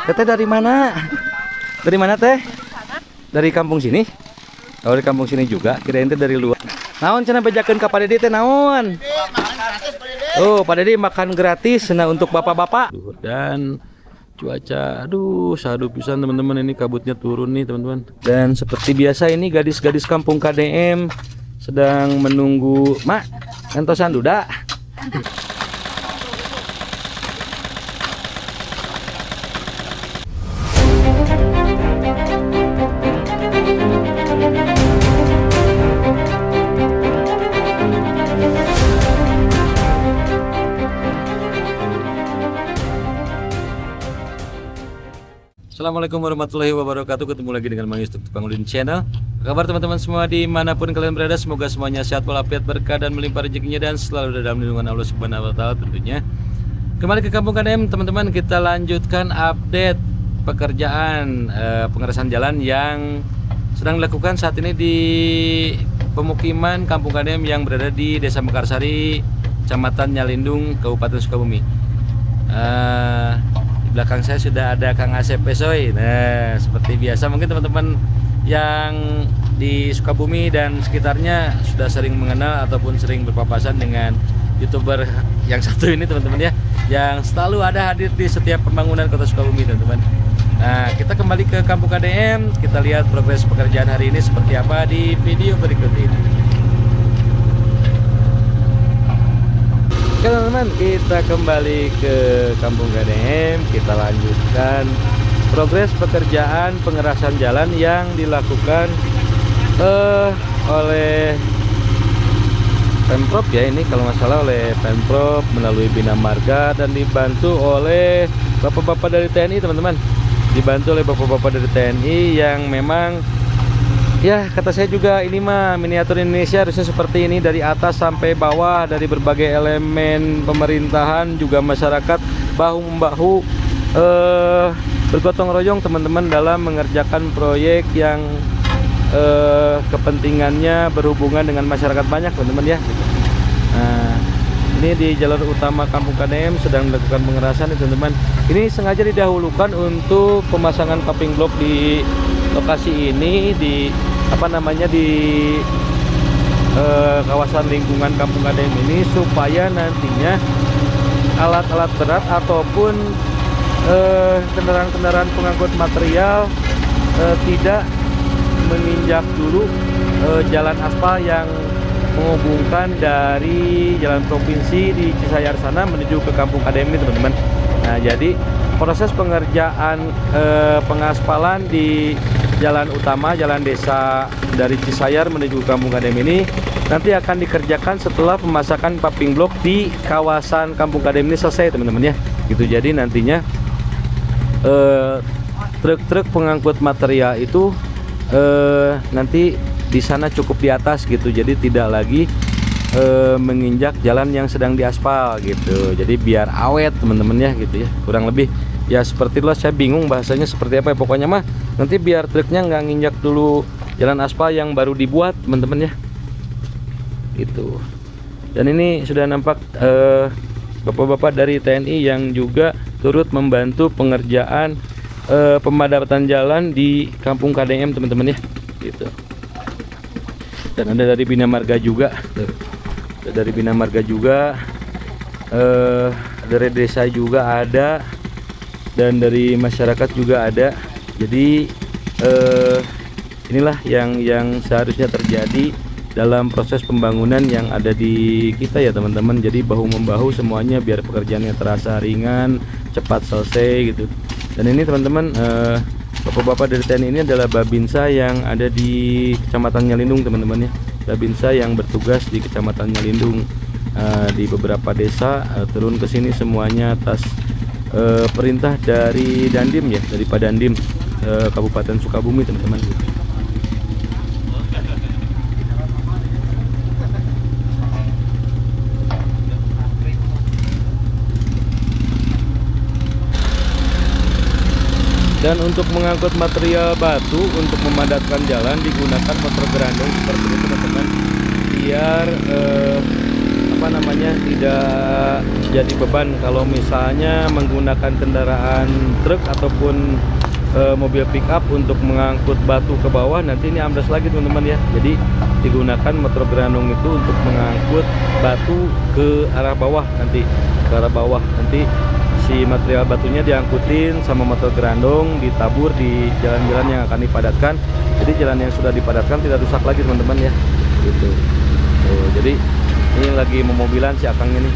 Teteh dari mana? Dari mana teh? Dari kampung sini? Oh, dari kampung sini juga. Kirain teh dari luar. Naon cenah bejakeun ka Pak Dedi teh naon? Oh, Pak Dedi makan gratis nah untuk bapak-bapak. Dan cuaca, aduh, sadu pisan teman-teman, ini kabutnya turun nih teman-teman. Dan seperti biasa ini gadis-gadis kampung KDM sedang menunggu mak entosan duda. Assalamualaikum warahmatullahi wabarakatuh. Ketemu lagi dengan Mang Yusuf Tukang Udin Channel. Apa kabar teman-teman semua dimanapun kalian berada? Semoga semuanya sehat walafiat, berkah dan melimpah rezekinya dan selalu dalam lindungan Allah Subhanahu wa taala tentunya. Kembali ke Kampung KDM teman-teman, kita lanjutkan update pekerjaan pengerasan jalan yang sedang dilakukan saat ini di pemukiman Kampung KDM yang berada di Desa Mekarsari, Kecamatan Nyalindung, Kabupaten Sukabumi. Belakang saya sudah ada Kang Asep Pesoy. Nah, seperti biasa mungkin teman-teman yang di Sukabumi dan sekitarnya sudah sering mengenal ataupun sering berpapasan dengan YouTuber yang satu ini teman-teman ya, yang selalu ada hadir di setiap pembangunan Kota Sukabumi teman-teman. Nah, kita kembali ke Kampung KDM, kita lihat progres pekerjaan hari ini seperti apa di video berikut ini. Oke teman-teman, kita kembali ke Kampung KDM, kita lanjutkan progres pekerjaan pengerasan jalan yang dilakukan oleh Pemprov ya, ini kalau nggak salah oleh Pemprov melalui Bina Marga dan dibantu oleh bapak-bapak dari TNI teman-teman, dibantu oleh bapak-bapak dari TNI yang memang ya, kata saya juga ini mah miniatur Indonesia harusnya seperti ini, dari atas sampai bawah, dari berbagai elemen pemerintahan juga masyarakat bahu-membahu bergotong royong teman-teman dalam mengerjakan proyek yang kepentingannya berhubungan dengan masyarakat banyak teman-teman ya. Nah, ini di jalur utama Kampung KDM sedang dilakukan pengerasan teman-teman. Ini sengaja didahulukan untuk pemasangan paving block di lokasi ini, di kawasan lingkungan Kampung KDM ini, supaya nantinya alat-alat berat ataupun kendaraan-kendaraan pengangkut material tidak menginjak dulu jalan aspal yang menghubungkan dari jalan provinsi di Cisayar sana menuju ke Kampung KDM ini teman-teman. Nah, jadi proses pengerjaan pengaspalan di jalan utama, jalan desa dari Cisayar menuju Kampung KDM ini nanti akan dikerjakan setelah pemasangan paving block di kawasan Kampung KDM ini selesai teman-teman ya. Gitu, jadi nantinya truk-truk pengangkut material itu nanti di sana cukup di atas gitu, jadi tidak lagi menginjak jalan yang sedang diaspal gitu. Jadi biar awet teman-teman ya gitu ya, kurang lebih ya seperti itulah. Saya bingung bahasanya seperti apa ya, pokoknya mah nanti biar truknya nggak nginjak dulu jalan aspal yang baru dibuat teman-teman ya gitu. Dan ini sudah nampak bapak-bapak dari TNI yang juga turut membantu pengerjaan pemadatan jalan di Kampung KDM teman-teman ya gitu. Dan ada dari Bina Marga juga, dari Bina Marga juga, dari desa juga ada, dan dari masyarakat juga ada. Jadi inilah yang seharusnya terjadi dalam proses pembangunan yang ada di kita ya teman-teman. Jadi bahu membahu semuanya biar pekerjaannya terasa ringan, cepat selesai gitu. Dan ini teman-teman, bapak-bapak dari TNI ini adalah Babinsa yang ada di Kecamatan Nyalindung teman-teman ya. Babinsa yang bertugas di Kecamatan Nyalindung di beberapa desa, turun ke sini semuanya atas perintah dari Dandim ya, dari Padandim Kabupaten Sukabumi teman-teman. Dan untuk mengangkut material batu untuk memadatkan jalan digunakan motor grandong seperti itu teman-teman, biar apa namanya, tidak jadi beban kalau misalnya menggunakan kendaraan truk ataupun mobil pick up untuk mengangkut batu ke bawah. Nanti ini ambles lagi teman-teman ya. Jadi digunakan motor grandong itu untuk mengangkut batu ke arah bawah, nanti ke arah bawah. Nanti si material batunya diangkutin sama motor grandong, ditabur di jalan-jalan yang akan dipadatkan. Jadi jalan yang sudah dipadatkan tidak rusak lagi teman-teman ya, gitu. Tuh, jadi ini lagi memobilan si Akang ini.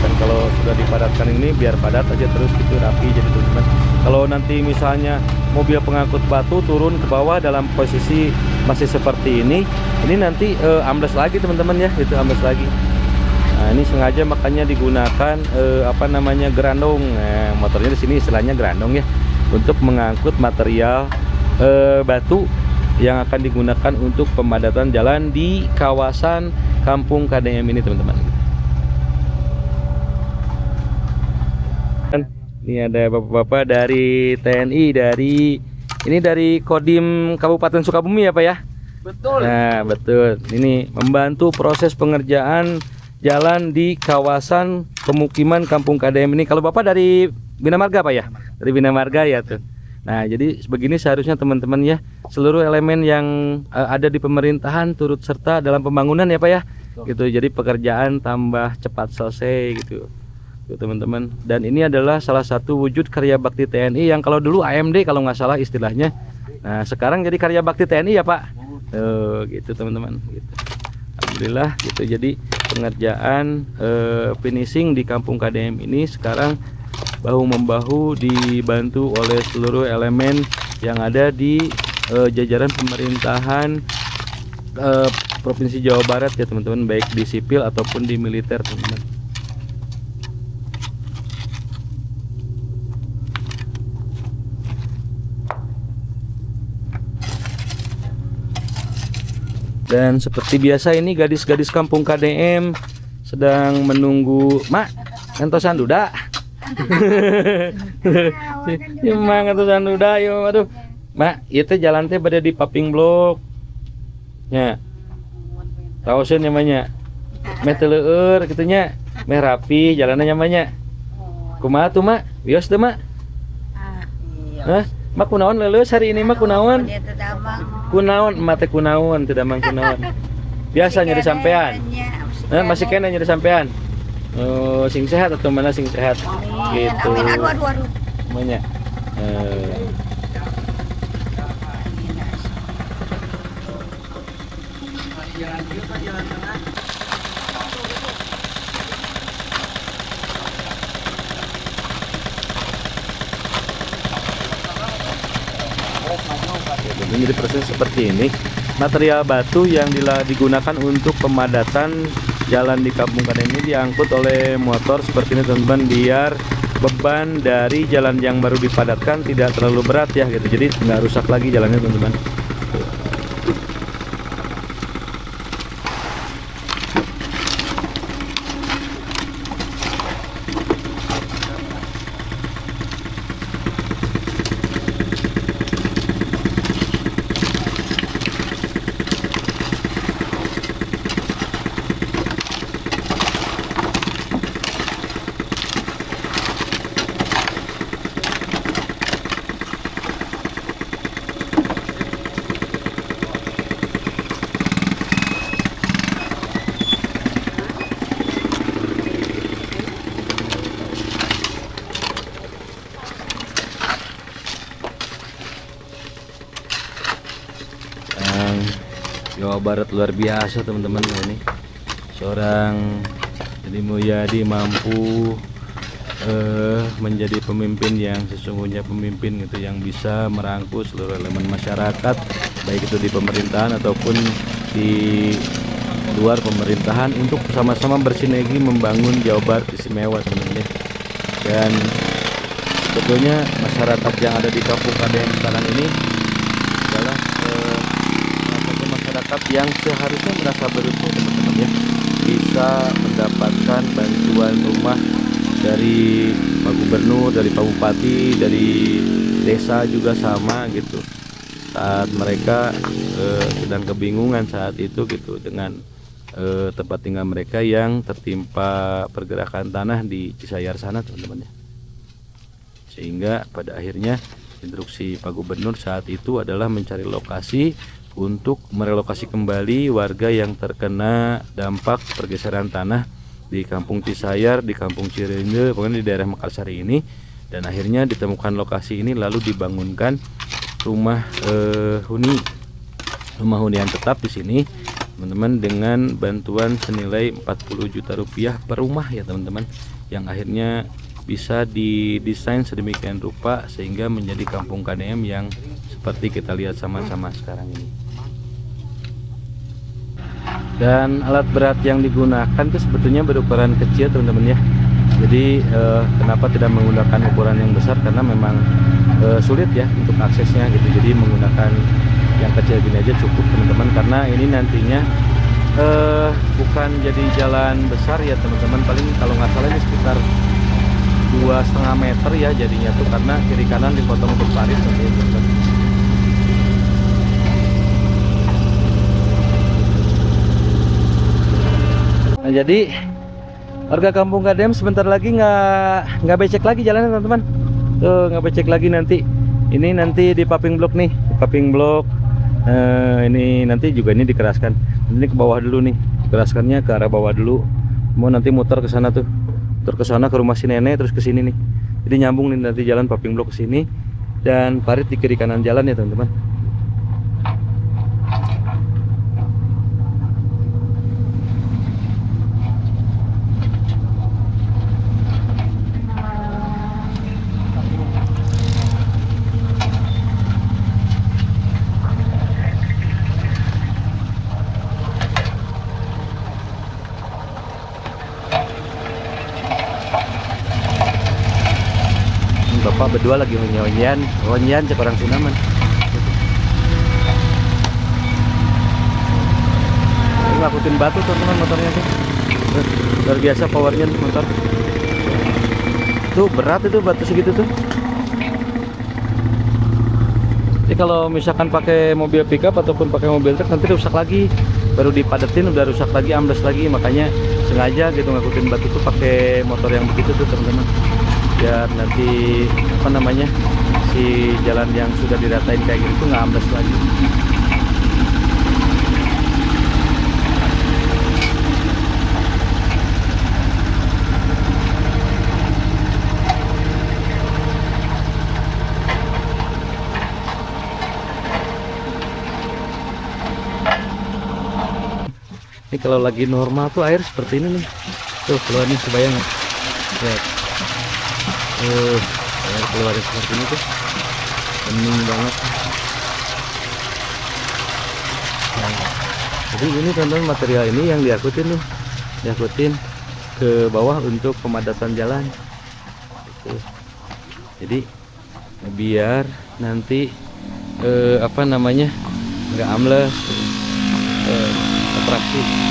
Dan kalau sudah dipadatkan ini biar padat aja terus gitu, rapi jadi teman-teman. Kalau nanti misalnya mobil pengangkut batu turun ke bawah dalam posisi masih seperti ini nanti ambles lagi teman-teman ya, itu ambles lagi. Nah, ini sengaja makanya digunakan apa namanya, grandong. Nah, motornya di sini istilahnya grandong ya, untuk mengangkut material batu yang akan digunakan untuk pemadatan jalan di kawasan Kampung KDM ini teman-teman. Ini ada bapak-bapak dari TNI, dari Kodim Kabupaten Sukabumi ya Pak ya? Betul. Nah betul, ini membantu proses pengerjaan jalan di kawasan pemukiman Kampung KDM ini. Kalau Bapak dari Bina Marga Pak ya? Dari Bina Marga ya tuh. Nah jadi begini seharusnya teman-teman ya, seluruh elemen yang ada di pemerintahan turut serta dalam pembangunan ya Pak ya, gitu. Jadi pekerjaan tambah cepat selesai gitu teman-teman. Dan ini adalah salah satu wujud karya bakti TNI yang kalau dulu AMD kalau nggak salah istilahnya. Nah sekarang jadi karya bakti TNI ya Pak. Gitu teman-teman. Gitu. Alhamdulillah gitu. Jadi pengerjaan finishing di Kampung KDM ini sekarang bahu membahu dibantu oleh seluruh elemen yang ada di jajaran pemerintahan Provinsi Jawa Barat ya teman-teman, baik di sipil ataupun di militer teman-teman. Dan seperti biasa ini gadis-gadis Kampung KDM sedang menunggu mak entosan duda. Emang entosan duda yo, aduh. Mak, ieu teh jalan teh bade di Paping Blok. Nya. Tahu sih namanya. Meh teu leueur kitu nya. Meh rapi jalanna namanya. Kumaha tuh mak? Wios teh mak? Hah? Mak kunaon leuleus hari ini mak kunaon? Kunaon emak teh kunaon teu damang kunaon. Biasa nyari sampean. Masih kena nyari sampean. Oh, sing sehat atau mana sing sehat? Gitu. Aduh. Namanya. Jadi proses seperti ini, material batu yang digunakan untuk pemadatan jalan di Kampung KDM ini diangkut oleh motor seperti ini teman-teman, biar beban dari jalan yang baru dipadatkan tidak terlalu berat ya gitu, jadi nggak rusak lagi jalannya teman-teman. Jawa Barat luar biasa teman-teman. Ini seorang Deddy Mulyadi mampu menjadi pemimpin yang sesungguhnya pemimpin gitu, yang bisa merangkul seluruh elemen masyarakat, baik itu di pemerintahan ataupun di luar pemerintahan, untuk sama-sama bersinergi membangun Jawa Barat istimewa teman-teman. Dan sebetulnya masyarakat yang ada di Kampung KDM sekarang ini adalah masyarakat yang seharusnya merasa beruntung teman-teman ya, bisa mendapatkan bantuan rumah dari Pak Gubernur, dari Pak Bupati, dari desa juga sama gitu. saat mereka sedang kebingungan saat itu gitu dengan tempat tinggal mereka yang tertimpa pergerakan tanah di Cisayar sana teman-teman ya. Sehingga pada akhirnya instruksi Pak Gubernur saat itu adalah mencari lokasi untuk merelokasi kembali warga yang terkena dampak pergeseran tanah di Kampung Cisayar, di Kampung Cirende, pokoknya di daerah Mekarsari ini. Dan akhirnya ditemukan lokasi ini lalu dibangunkan rumah hunian tetap di sini teman-teman, dengan bantuan senilai 40 juta rupiah per rumah ya teman-teman, yang akhirnya bisa didesain sedemikian rupa sehingga menjadi kampung KDM yang seperti kita lihat sama-sama sekarang ini. Dan alat berat yang digunakan itu sebetulnya berukuran kecil teman-teman ya. Jadi kenapa tidak menggunakan ukuran yang besar, karena memang sulit ya untuk aksesnya gitu. Jadi menggunakan yang kecil gini aja cukup teman-teman, karena ini nantinya bukan jadi jalan besar ya teman-teman, paling kalau nggak salah ini sekitar 2,5 meter ya jadinya tuh, karena kiri kanan dipotong untuk parit seperti itu teman-teman. Nah jadi warga Kampung KDM sebentar lagi nggak becek lagi jalannya teman-teman. Tuh nggak becek lagi nanti. Ini nanti di paving block nih, di paving block. Ini nanti juga ini dikeraskan. Ini ke bawah dulu nih, keraskannya ke arah bawah dulu. Mau nanti muter ke sana tuh, muter ke sana ke rumah si nenek terus ke sini nih. Jadi nyambung nih nanti jalan paving block ke sini dan parit di kiri kanan jalan ya teman-teman. Bapak berdua lagi honyan cek orang Sunaman. Ini ngakutin batu teman-teman motornya tuh. Luar biasa powernya motor. Tuh berat itu batu segitu tuh. Jadi kalau misalkan pakai mobil pickup ataupun pakai mobil truk nanti rusak lagi. Baru dipadetin udah rusak lagi, ambles lagi, makanya sengaja gitu ngakutin batu tuh pakai motor yang begitu tuh teman-teman. Biar nanti apa namanya si jalan yang sudah diratain kayak gitu nggak ambles lagi. Ini kalau lagi normal tuh air seperti ini nih, tuh keluar nih, kebayang nggak? Lihat. Air keluar seperti ini tuh, bening banget. Nah, jadi ini teman-teman material ini yang diangkutin nih, diangkutin ke bawah untuk pemadatan jalan. Gitu. Jadi biar nanti apa namanya nggak ambles atraksi.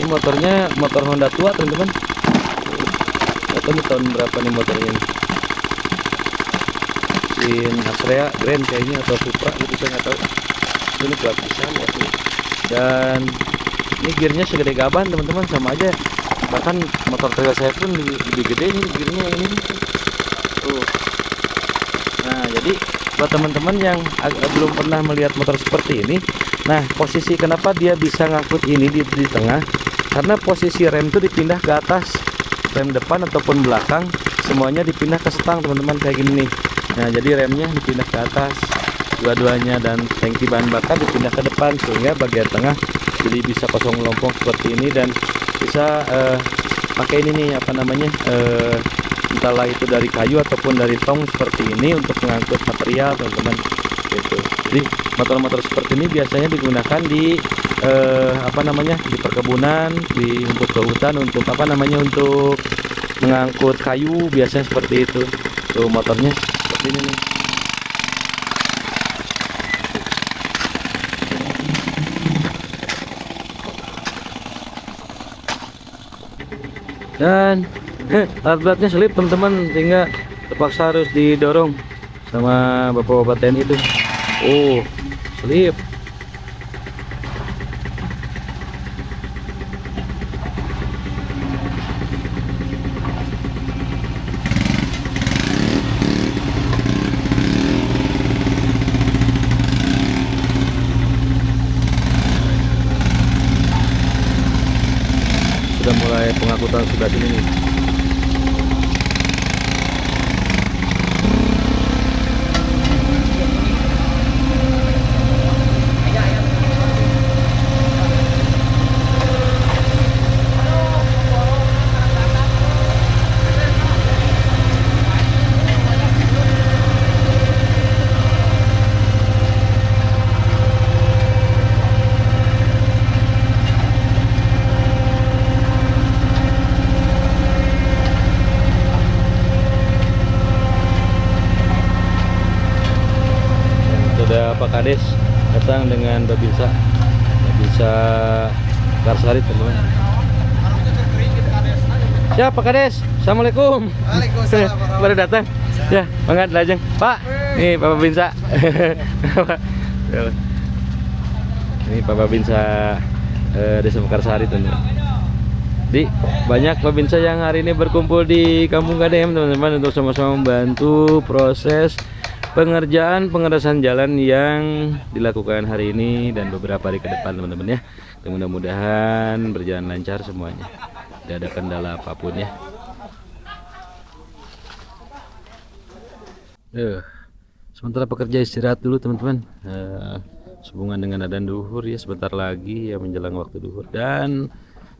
Motornya motor Honda tua teman-teman. Atau ini tahun berapa nih motornya ini? Astrea Grand kayaknya atau Supra gitu, saya nggak tahu. Ini kuat pisan ya. Dan ini gearnya segede gaban teman-teman, sama aja. Bahkan motor trail saya pun lebih gede nih gearnya ini. Tuh. Nah jadi buat teman-teman yang belum pernah melihat motor seperti ini, nah posisi kenapa dia bisa ngangkut ini di tengah, karena posisi rem itu dipindah ke atas, rem depan ataupun belakang semuanya dipindah ke stang teman-teman kayak gini nih. Nah jadi remnya dipindah ke atas dua-duanya dan tangki bahan bakar dipindah ke depan, sehingga bagian tengah jadi bisa kosong melompong seperti ini dan bisa pakai ini nih apa namanya entahlah itu dari kayu ataupun dari tong seperti ini untuk mengangkut material teman-teman gitu. Jadi motor-motor seperti ini biasanya digunakan di apa namanya, di perkebunan, untuk ke hutan, untuk apa namanya, untuk mengangkut kayu, biasanya seperti itu. Tuh motornya seperti ini nih. Dan alat beratnya selip teman-teman, sehingga terpaksa harus didorong sama bapak-bapak TNI itu. Oh, selip. Sudah mulai pengangkutan sebelah sini nih. Sudah Pak Kades datang dengan Babinsa Karsari, teman-teman. Ya Pak Kades, assalamualaikum. Waalaikumsalam. Baru datang. Ya, banget lajeng. Pak, nih Pak Babinsa. Ini Pak Babinsa Desa Mekarsari, teman-teman. Di banyak Babinsa yang hari ini berkumpul di Kampung KDM, teman-teman, untuk sama-sama membantu proses pengerjaan pengerasan jalan yang dilakukan hari ini dan beberapa hari ke depan, teman-teman ya. Mudah-mudahan berjalan lancar semuanya, tidak ada kendala apapun ya. Sementara pekerja istirahat dulu, teman-teman. Sehubungan dengan adzan duhur ya, sebentar lagi ya menjelang waktu duhur. Dan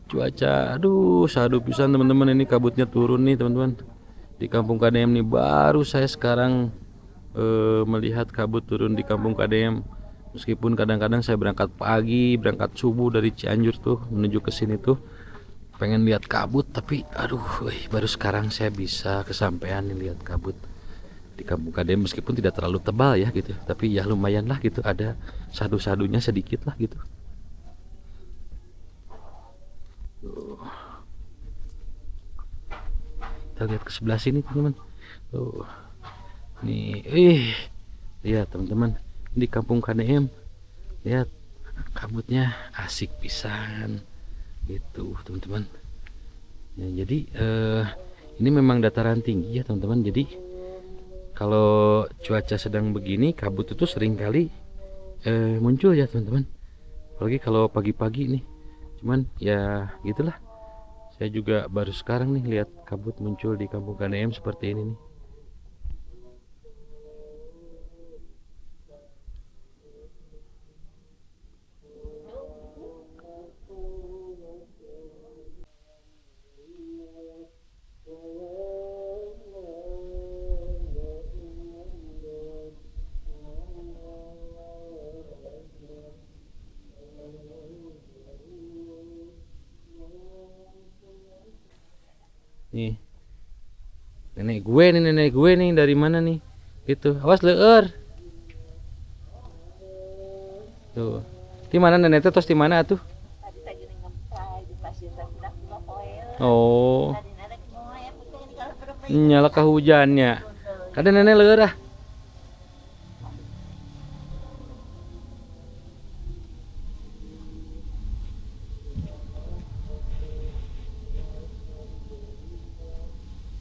cuaca, aduh sadu pisan, teman-teman. Ini kabutnya turun nih, teman-teman. Di Kampung KDM nih baru saya sekarang melihat kabut turun di Kampung KDM. Meskipun kadang-kadang saya berangkat pagi, berangkat subuh dari Cianjur tuh menuju ke sini tuh pengen lihat kabut, tapi aduh, baru sekarang saya bisa kesampaian nih lihat kabut di Kampung KDM, meskipun tidak terlalu tebal ya gitu, tapi ya lumayan lah gitu, ada sadu-sadunya sedikit lah gitu. Kita lihat ke sebelah sini, teman-teman. Tuh. Nih, lihat teman-teman, di Kampung KDM, lihat kabutnya asik pisan gitu, teman-teman. Ya, jadi ini memang dataran tinggi ya, teman-teman. Jadi kalau cuaca sedang begini, kabut itu sering kali muncul ya, teman-teman. Apalagi kalau pagi-pagi nih. Cuman ya gitulah. Saya juga baru sekarang nih lihat kabut muncul di Kampung KDM seperti ini nih. Nih, nenek gue nih dari mana nih? Itu, awas leur. Tuh, di mana nenek itu? Tos di mana tuh? Oh, nyala ke hujannya. Kadang nenek leur ah.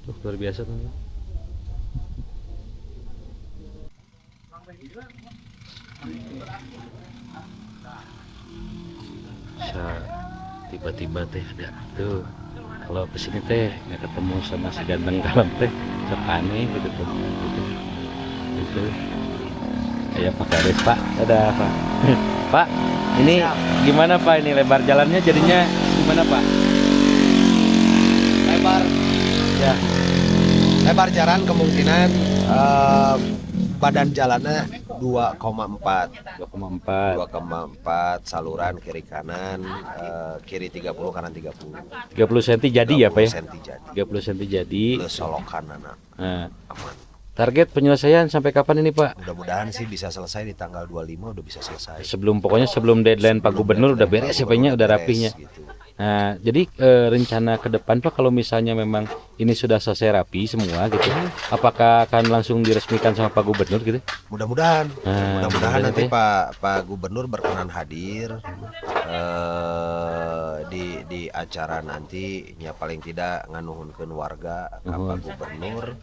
Tuh, luar biasa, teman. Tiba-tiba teh ada tuh, kalau kesini teh nggak ketemu sama si ganteng kalem teh, sok aneh gitu tuh, gitu. Kayak Pak Kades, Pak, ada Pak. Pak, ini gimana Pak, ini lebar jalannya jadinya gimana Pak? Lebar Ya, lebar jalan kemungkinan badan jalannya 2,4 2,4 saluran kiri kanan, kiri 30 kanan 30 cm jadi ya Pak ya? 30 cm jadi 30 cm jadi. plus solokan anak Nah, aman. target penyelesaian sampai kapan ini Pak? Mudah-mudahan sih bisa selesai di tanggal 25 udah bisa selesai. Pokoknya sebelum deadline Pak Gubernur udah beres ya Pak nya, udah Beres, rapihnya. gitu. Nah, jadi rencana ke depan Pak kalau misalnya memang ini sudah selesai rapi semua gitu, apakah akan langsung diresmikan sama Pak Gubernur gitu? Mudah-mudahan, mudah-mudahan nanti ya. Pak Gubernur berkenan hadir di acara nanti, ya paling tidak nganuhunkeun warga ke Pak Gubernur.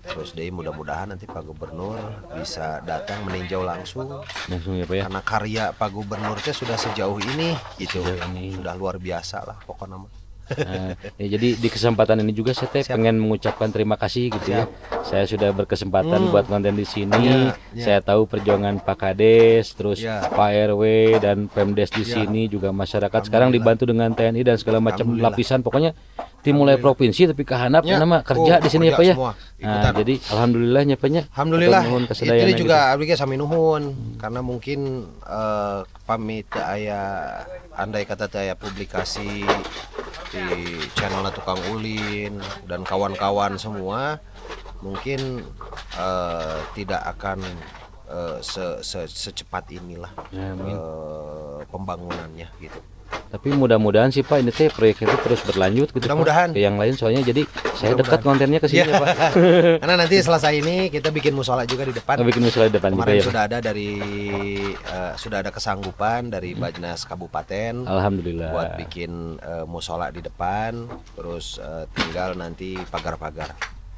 Terus deh mudah-mudahan nanti Pak Gubernur bisa datang meninjau langsung Ya Pak ya. karena karya Pak Gubernur teh sudah sejauh ini gitu, ini. sudah luar biasa lah pokoknya mah. Nah, ya jadi di kesempatan ini juga saya pengen mengucapkan terima kasih gitu ya. Saya sudah berkesempatan buat konten di sini. Saya tahu perjuangan Pak Kades, terus Pak RW dan Pemdes di sini juga masyarakat sekarang dibantu dengan TNI dan segala macam lapisan. Pokoknya tim mulai provinsi tapi kehanap nama kerja di sini ya Pak ya. Nah, jadi alhamdulillahnya Pak nya. Alhamdulillah. Itu juga abdi sami nuhun karena mungkin pamit aya andai kata aya publikasi di channel Tukang Ulin dan kawan-kawan semua mungkin tidak akan secepat inilah pembangunannya gitu. Tapi mudah-mudahan sih Pak ini teh proyek itu terus berlanjut gitu mudah-mudahan ke yang lain soalnya jadi saya dekat kontennya ke sini ya Pak. Karena nanti selesai ini kita bikin musola juga di depan. Bikin musola di depan kemarin juga, sudah ada sudah ada kesanggupan dari Bajnas Kabupaten. Alhamdulillah. Buat bikin musola di depan, terus tinggal nanti pagar-pagar.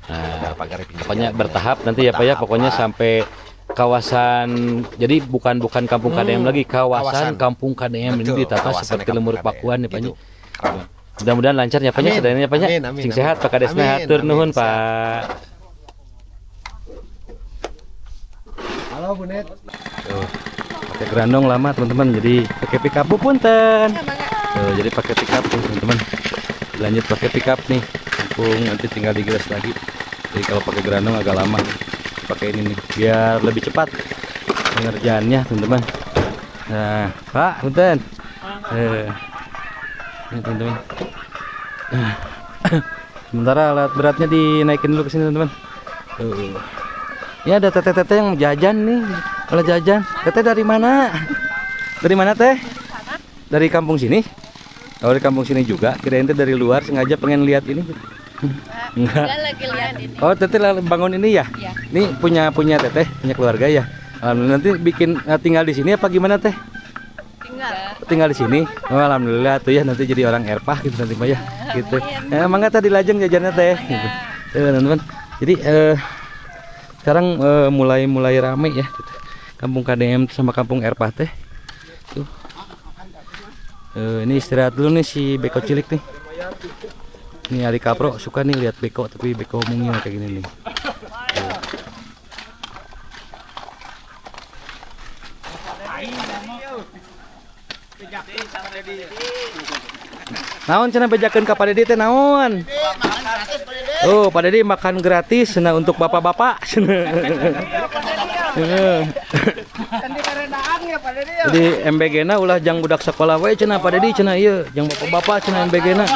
Pagar-pagar pokoknya bertahap nanti ya Pak ya, pokoknya sampai kawasan, jadi bukan kampung KDM lagi, kawasan kampung KDM ini ditata seperti Lemur Pakuan ya Pak. Gitu. Mudah-mudahan lancar ya Pak, sedayanya Pak. Sing sehat Pak Kades, hatur nuhun Pak. Halo Bu Net. Pakai grandong lama teman-teman, jadi pakai pickup punten. Jadi pakai pickup teman-teman. Lanjut pakai pickup nih, kampung nanti tinggal digilas lagi. Jadi kalau pakai grandong agak lama. Pakai ini nih biar lebih cepat pengerjaannya teman-teman. Nah Pak punten, ini teman-teman. Sementara alat beratnya dinaikin dulu ke sini teman-teman. Ini ada teteh-teteh yang jajan nih, oleh jajan. Teteh dari mana? Dari mana teh? Dari kampung sini? Oh dari kampung sini juga. Kirain teh dari luar sengaja pengen lihat ini. Enggak. Lagi lihat ini. Oh teteh bangun ini ya? Iya. Ini punya teteh, punya keluarga ya. Alhamdulillah. Nanti bikin tinggal di sini apa gimana teh? Tinggal di sini. Oh, alhamdulillah tuh ya, nanti jadi orang erpah gitu nanti Pak ya. Gitu. Mangga tadi lajeng jajannya teh. Gitu. Teman-teman. Jadi sekarang mulai rame ya gitu. Kampung KDM sama kampung erpah teh. Tuh. Ini istirahat dulu nih si beko cilik nih. Ini Ali Kapro suka nih lihat beko, tapi beko mungil kayak gini nih. Naon cenah bejakeun ka Pak Dedi teh naon? Oh, Pak Dedi makan gratis cenah untuk bapak-bapak cenah. Jadi MBG-na ulah jang budak sekolah we cenah Pak Dedi cenah ieu, jang bapak-bapak cenah MBG-na.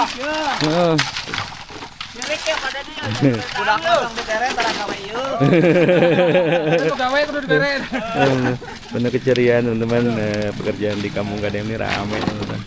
Heeh. Mirik ya Pak Dedi. Budak langsung diteren barang gawe ieu. Gawe kudu diteren. Penuh keceriaan teman-teman, pekerjaan di kampung KDM ini ramai teman-teman.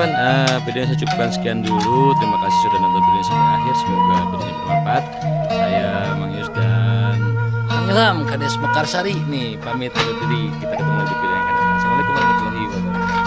teman-teman, videonya saya cukupkan sekian dulu. Terima kasih sudah nonton videonya sampai akhir. Semoga videonya bermanfaat. Saya Mang Yus dan Kang Ilham Kades Mekarsari nih pamit undur diri. Kita ketemu di video yang akan datang. Assalamualaikum warahmatullahi wabarakatuh.